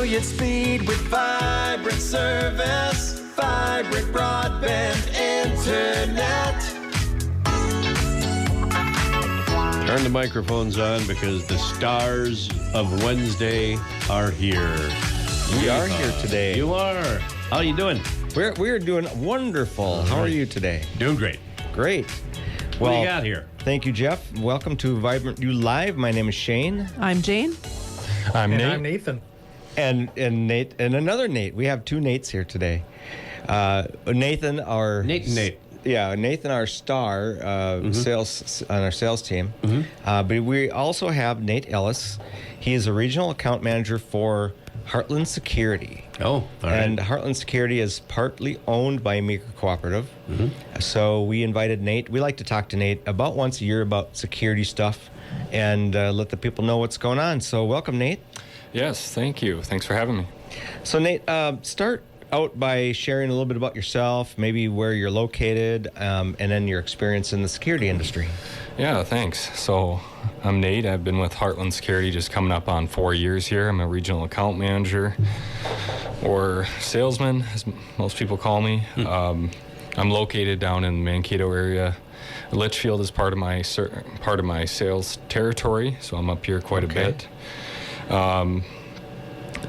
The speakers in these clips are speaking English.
brilliant speed with vibrant service, vibrant broadband internet. Turn the microphones on because the stars of Wednesday are here. We are here today. You are. How you doing? We're doing wonderful. How are you today? Doing great. Great. What Well, do you got here? thank you, Jeff. Welcome to Vibrant U Live. My name is Shane. I'm Jane. I'm And Nate. I'm Nathan. And Nate and another Nate. We have two Nates here today. Nathan, Nathan, our star sales on our sales team. But we also have Nate Ellis. He is a regional account manager for Heartland Security. Oh, all right. And Heartland Security is partly owned by a Meeker Cooperative. So we invited Nate. We like to talk to Nate about once a year about security stuff and let the people know what's going on. So welcome, Nate. Yes, thank you. Thanks for having me. So Nate, start out by sharing a little bit about yourself, maybe where you're located, and then your experience in the security industry. Yeah, thanks. So I'm Nate. I've been with Heartland Security just coming up on 4 years here. I'm a regional account manager or salesman, as most people call me. I'm located down in the Mankato area. Litchfield is part of my sales territory, so I'm up here quite a bit.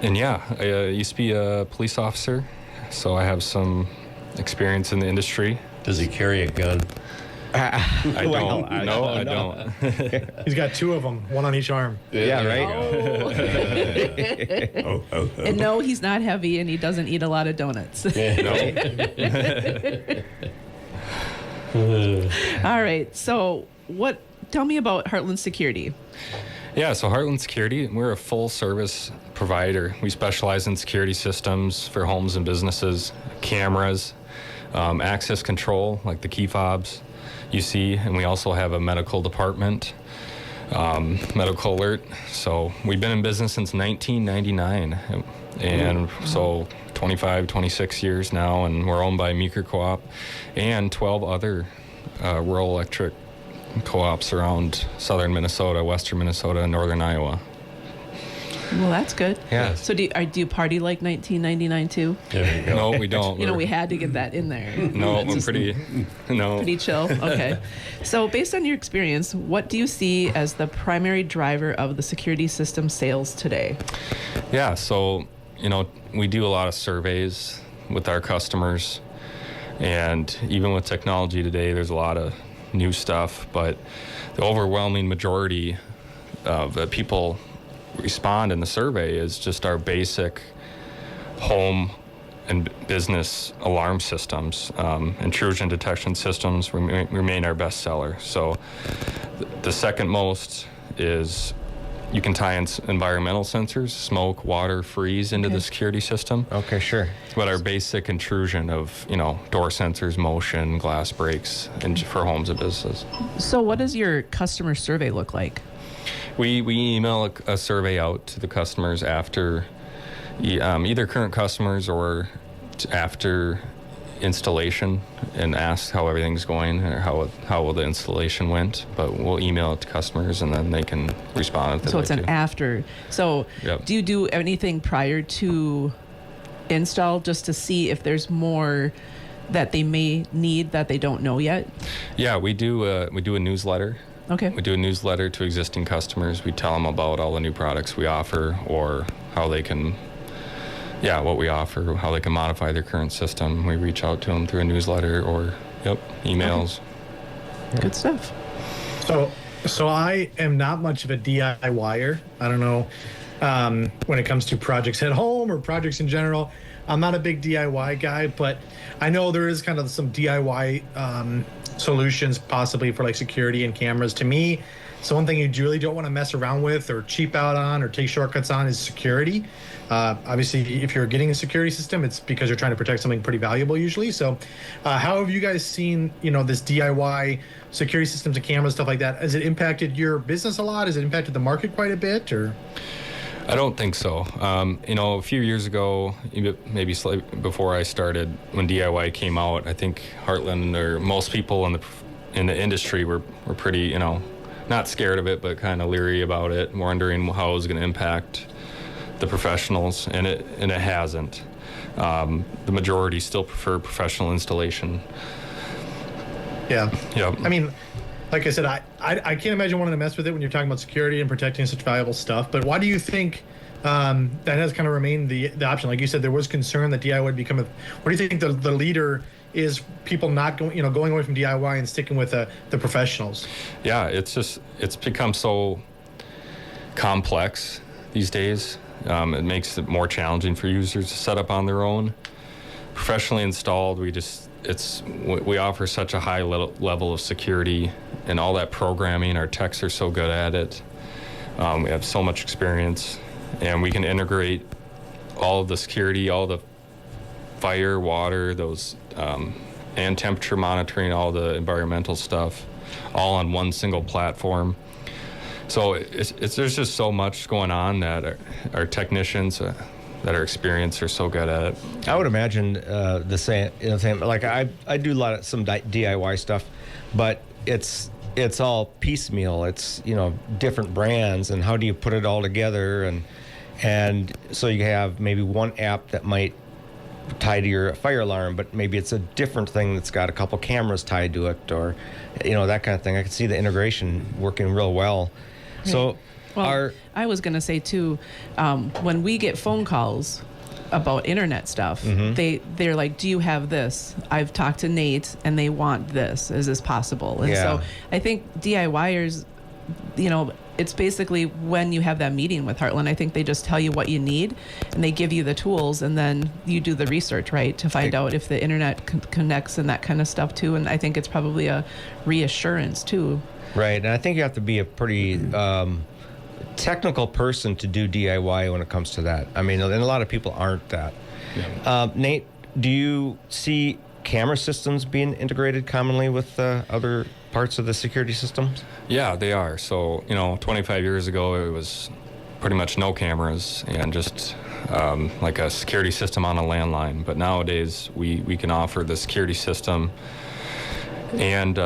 And yeah, I used to be a police officer, so I have some experience in the industry. Does he carry a gun? I don't. No, I don't. He's got two of them, one on each arm. Yeah, right? And no, he's not heavy and he doesn't eat a lot of donuts. All right. So tell me about Heartland Security. Yeah, so Heartland Security, we're a full-service provider. We specialize in security systems for homes and businesses, cameras, access control, like the key fobs you see, and we also have a medical department, medical alert. So we've been in business since 1999, and so 25, 26 years now, and we're owned by Meeker Co-op and 12 other rural electric co-ops around southern Minnesota, western Minnesota, and northern Iowa. Well, that's good. Yeah. So do you party like 1999 too? There you go. No, we don't. We had to get that in there. No, It's we're just pretty chill. Okay. So based on your experience, what do you see as the primary driver of the security system sales today? Yeah, so, we do a lot of surveys with our customers, and even with technology today, there's a lot of new stuff, but the overwhelming majority of the people respond in the survey is just our basic home and business alarm systems. Intrusion detection systems remain our best seller. So the second most is you can tie in environmental sensors, smoke, water, freeze into the security system. Okay, sure. But our basic intrusion of, door sensors, motion, glass breaks, and for homes and businesses. So what does your customer survey look like? We email a survey out to the customers after either current customers or after installation and ask how everything's going or how the installation went. But we'll email it to customers and then they can respond. So it's an after. So do you do anything prior to install just to see if there's more that they may need that they don't know yet? Yeah, we do a newsletter. Okay. We do a newsletter to existing customers. We tell them about all the new products we offer or how they can, what we offer, how they can modify their current system. We reach out to them through a newsletter or, emails. Okay. Good stuff. So I am not much of a DIYer. I don't know when it comes to projects at home or projects in general. I'm not a big DIY guy, but I know there is kind of some DIY solutions possibly for like security and cameras. To me, so one thing you really don't want to mess around with or cheap out on or take shortcuts on is security. Obviously, if you're getting a security system, it's because you're trying to protect something pretty valuable usually. So how have you guys seen, this DIY security systems and cameras, stuff like that? Has it impacted your business a lot? Has it impacted the market quite a bit? Or? I don't think so. A few years ago, maybe slightly before I started, when DIY came out, I think Heartland or most people in the industry were pretty, not scared of it, but kind of leery about it, wondering how it was going to impact the professionals, and it hasn't. The majority still prefer professional installation. Yeah. Yep. I mean, like I said, I can't imagine wanting to mess with it when you're talking about security and protecting such valuable stuff. But why do you think that has kind of remained the option? Like you said, there was concern that DIY would become a. What do you think the leader is? People not going away from DIY and sticking with the professionals. Yeah, it's become so complex these days. It makes it more challenging for users to set up on their own. Professionally installed, we offer such a high level of security and all that programming. Our techs are so good at it. We have so much experience, and we can integrate all of the security, all the fire, water, those, and temperature monitoring, all the environmental stuff, all on one single platform. So there's just so much going on that our technicians that are experienced are so good at it. I would imagine the same. Like I do some DIY stuff, but it's all piecemeal. It's different brands, and how do you put it all together? And so you have maybe one app that might tie to your fire alarm, but maybe it's a different thing that's got a couple cameras tied to it, or that kind of thing. I can see the integration working real well. So I was going to say too, when we get phone calls about internet stuff, they're like, do you have this? I've talked to Nate and they want this. Is this possible? And so I think DIYers, it's basically when you have that meeting with Heartland, I think they just tell you what you need and they give you the tools, and then you do the research, right, to find out if the internet connects and that kind of stuff too. And I think it's probably a reassurance too. Right, and I think you have to be a pretty technical person to do DIY when it comes to that. I mean, and a lot of people aren't that. Yeah. Nate, do you see camera systems being integrated commonly with other parts of the security systems? Yeah, they are. So, 25 years ago, it was pretty much no cameras and just like a security system on a landline. But nowadays, we can offer the security system and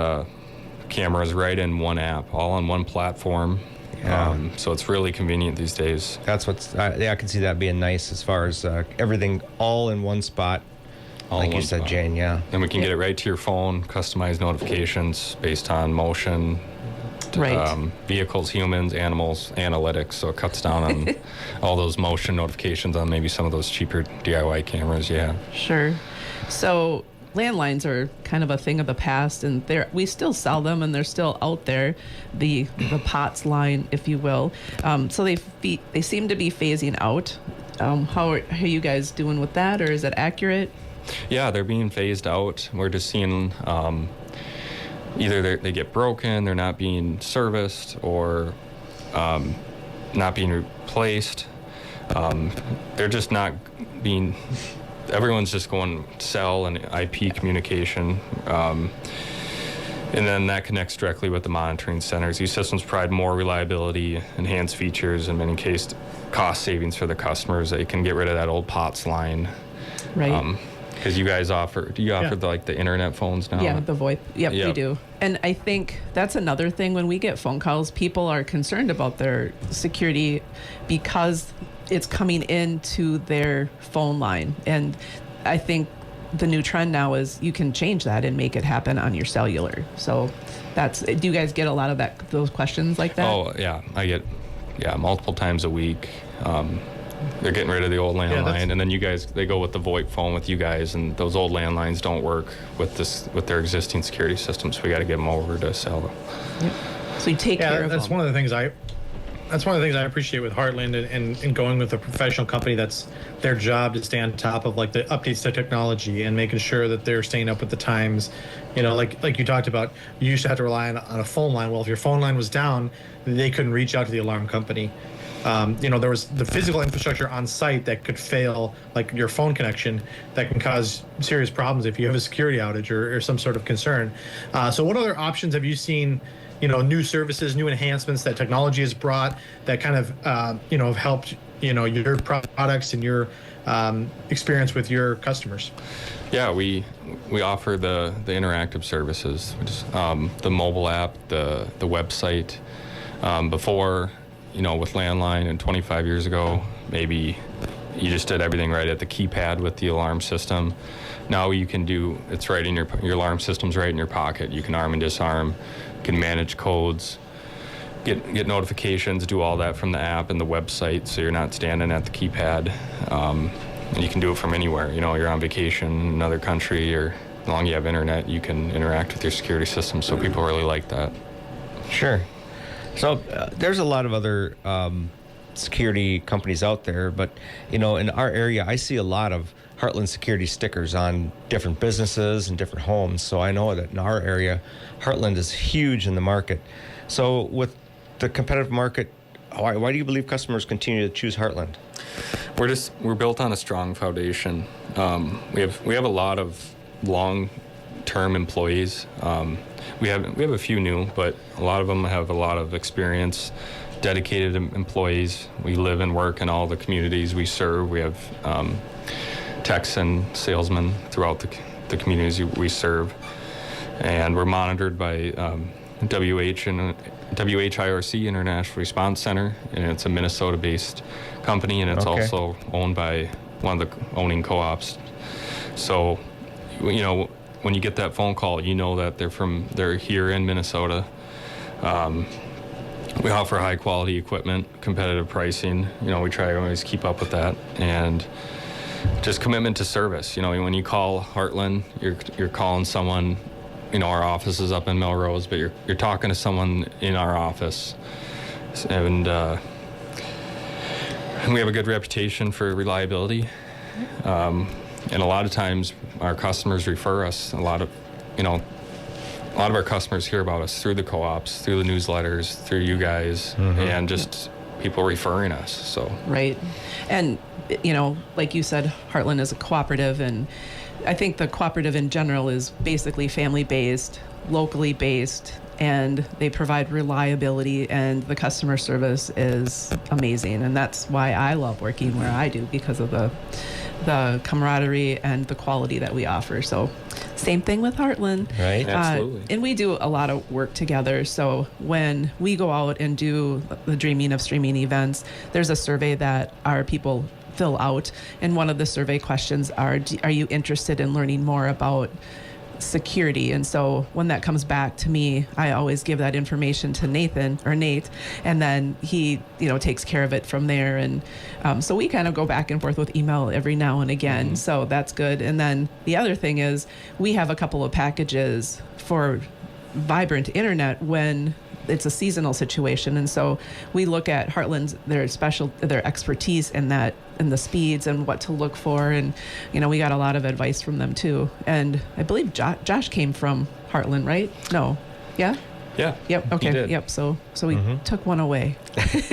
cameras right in one app, all on one platform. Yeah. So it's really convenient these days. That's I can see that being nice as far as everything all in one spot. Like you said, Jane, yeah. And we can get it right to your phone, customize notifications based on motion, right. Vehicles, humans, animals, analytics. So it cuts down on all those motion notifications on maybe some of those cheaper DIY cameras you have. Sure. So landlines are kind of a thing of the past, and we still sell them, and they're still out there, the POTS line, if you will. So they seem to be phasing out. How are you guys doing with that, or is that accurate? Yeah, they're being phased out. We're just seeing either they get broken, they're not being serviced, or not being replaced. They're just not being. Everyone's just going cell and IP communication, and then that connects directly with the monitoring centers. These systems provide more reliability, enhanced features, in many cases, cost savings for the customers. They can get rid of that old POTS line. Right. Because you guys offer the internet phones now? Yeah, the VoIP. Yep, we do. And I think that's another thing. When we get phone calls, people are concerned about their security because it's coming into their phone line. And I think the new trend now is you can change that and make it happen on your cellular. So do you guys get a lot of those questions like that? Oh, yeah. I get multiple times a week. They're getting rid of the old landline, and then they go with the VoIP phone with you guys, and those old landlines don't work with their existing security systems. We got to get them over to sell them. Yep. So you take care of them. That's one of the things I appreciate with Heartland and going with a professional company that's their job to stay on top of like the updates to technology and making sure that they're staying up with the times. Like you talked about, you used to have to rely on a phone line. Well, if your phone line was down, they couldn't reach out to the alarm company. There was the physical infrastructure on site that could fail, like your phone connection, that can cause serious problems if you have a security outage or some sort of concern. So what other options have you seen, new services, new enhancements that technology has brought that kind of, have helped, your products and your experience with your customers? Yeah, we offer the interactive services, which is the mobile app, the website. Before, with landline and 25 years ago, maybe you just did everything right at the keypad with the alarm system. Now you can it's right in your alarm system's right in your pocket. You can arm and disarm, you can manage codes, get notifications, do all that from the app and the website, so you're not standing at the keypad. And you can do it from anywhere. You're on vacation in another country, or as long as you have internet, you can interact with your security system. So people really like that. Sure. So there's a lot of other security companies out there, but in our area, I see a lot of Heartland Security stickers on different businesses and different homes. So I know that in our area, Heartland is huge in the market. So with the competitive market, why do you believe customers continue to choose Heartland? We're built on a strong foundation. We have a lot of long-term employees. We have a few new, but a lot of them have a lot of experience, dedicated employees. We live and work in all the communities we serve. We have techs and salesmen throughout the communities we serve, and we're monitored by WHIRC International Response Center, and it's a Minnesota-based company, and it's also owned by one of the owning co-ops. So, when you get that phone call, that they're here in Minnesota. We offer high quality equipment, competitive pricing. We try to always keep up with that, and just commitment to service. When you call Heartland, you're calling someone. Our office is up in Melrose, but you're talking to someone in our office, and we have a good reputation for reliability. And a lot of times, our customers refer us. A lot of our customers hear about us through the co-ops, through the newsletters, through you guys, and just people referring us. So right, and like you said, Heartland is a cooperative, and I think the cooperative in general is basically family-based, locally based, and they provide reliability, and the customer service is amazing. And that's why I love working where I do, because of the camaraderie and the quality that we offer. So same thing with Heartland. Right. Absolutely. And we do a lot of work together. So when we go out and do the Dreaming of Streaming events, there's a survey that our people fill out, and one of the survey questions are you interested in learning more about security? And so when that comes back to me, I always give that information to Nate, and then he takes care of it from there. And so we kind of go back and forth with email every now and again. So that's good. And then the other thing is we have a couple of packages for vibrant internet when it's a seasonal situation, and so we look at Heartland's their expertise in that, and the speeds and what to look for, and we got a lot of advice from them too. And I believe Josh came from Heartland, right? No, yeah. Yeah. Yep. Okay. Yep. So we took one away. But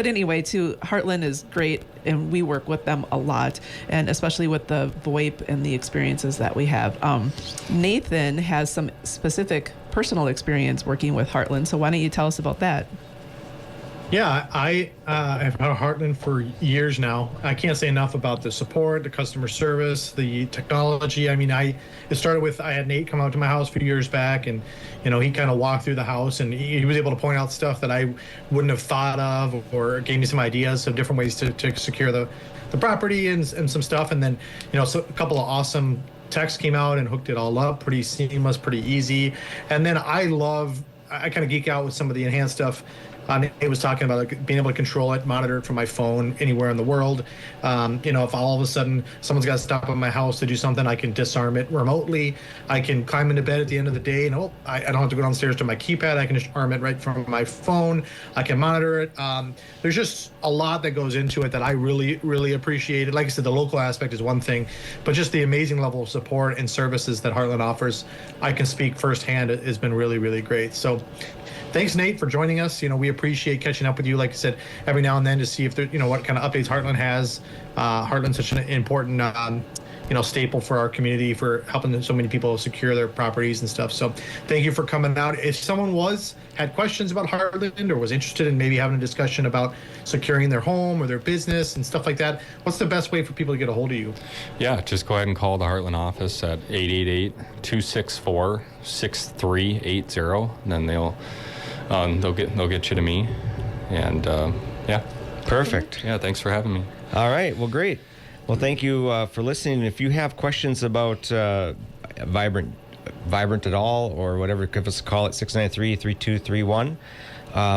anyway, Heartland is great, and we work with them a lot, and especially with the VoIP and the experiences that we have. Nathan has some specific personal experience working with Heartland, so why don't you tell us about that? Yeah, I have had Heartland for years now. I can't say enough about the support, the customer service, the technology. I mean, it started with, I had Nate come out to my house a few years back, and he kind of walked through the house, and he was able to point out stuff that I wouldn't have thought of, or gave me some ideas of different ways to secure the property and some stuff. And then so a couple of awesome techs came out and hooked it all up, pretty seamless, pretty easy. And then I kind of geek out with some of the enhanced stuff. Nate was talking about being able to control it, monitor it from my phone anywhere in the world. If all of a sudden someone's got to stop at my house to do something, I can disarm it remotely. I can climb into bed at the end of the day, and I don't have to go downstairs to my keypad. I can just arm it right from my phone. I can monitor it. There's just a lot that goes into it that I really, really appreciated. Like I said, the local aspect is one thing, but just the amazing level of support and services that Heartland offers, I can speak firsthand, has been really, really great. So thanks, Nate, for joining us. We appreciate catching up with you, like I said, every now and then, to see if there, what kind of updates Heartland has. Heartland's such an important, staple for our community, for helping so many people secure their properties and stuff. So thank you for coming out. If someone had questions about Heartland, or was interested in maybe having a discussion about securing their home or their business and stuff like that, what's the best way for people to get a hold of you? Yeah, just go ahead and call the Heartland office at 888-264-6380, and then they'll they'll get you to me, and yeah. Perfect. Yeah, thanks for having me. All right. Well, great. Well, thank you for listening. If you have questions about Vibrant at all or whatever, give us a call at 693-3231.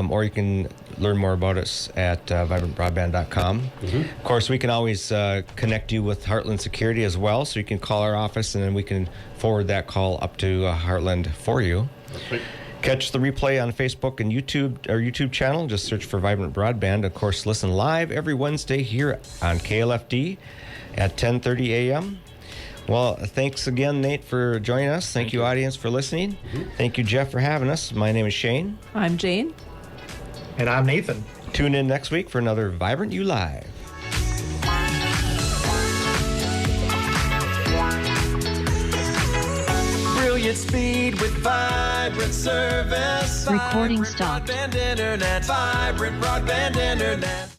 Or you can learn more about us at vibrantbroadband.com. Of course, we can always connect you with Heartland Security as well, so you can call our office and then we can forward that call up to Heartland for you. Perfect. Catch the replay on Facebook and YouTube, our YouTube channel. Just search for Vibrant Broadband. Of course, listen live every Wednesday here on KLFD at 10:30 a.m. Well, thanks again, Nate, for joining us. Thank you, audience, for listening. Thank you, Jeff, for having us. My name is Shane. I'm Jane. And I'm Nathan. Tune in next week for another Vibrant You Live. Brilliant speed with vibrant service. Recording Vibrant stopped. Broadband internet. Vibrant broadband internet.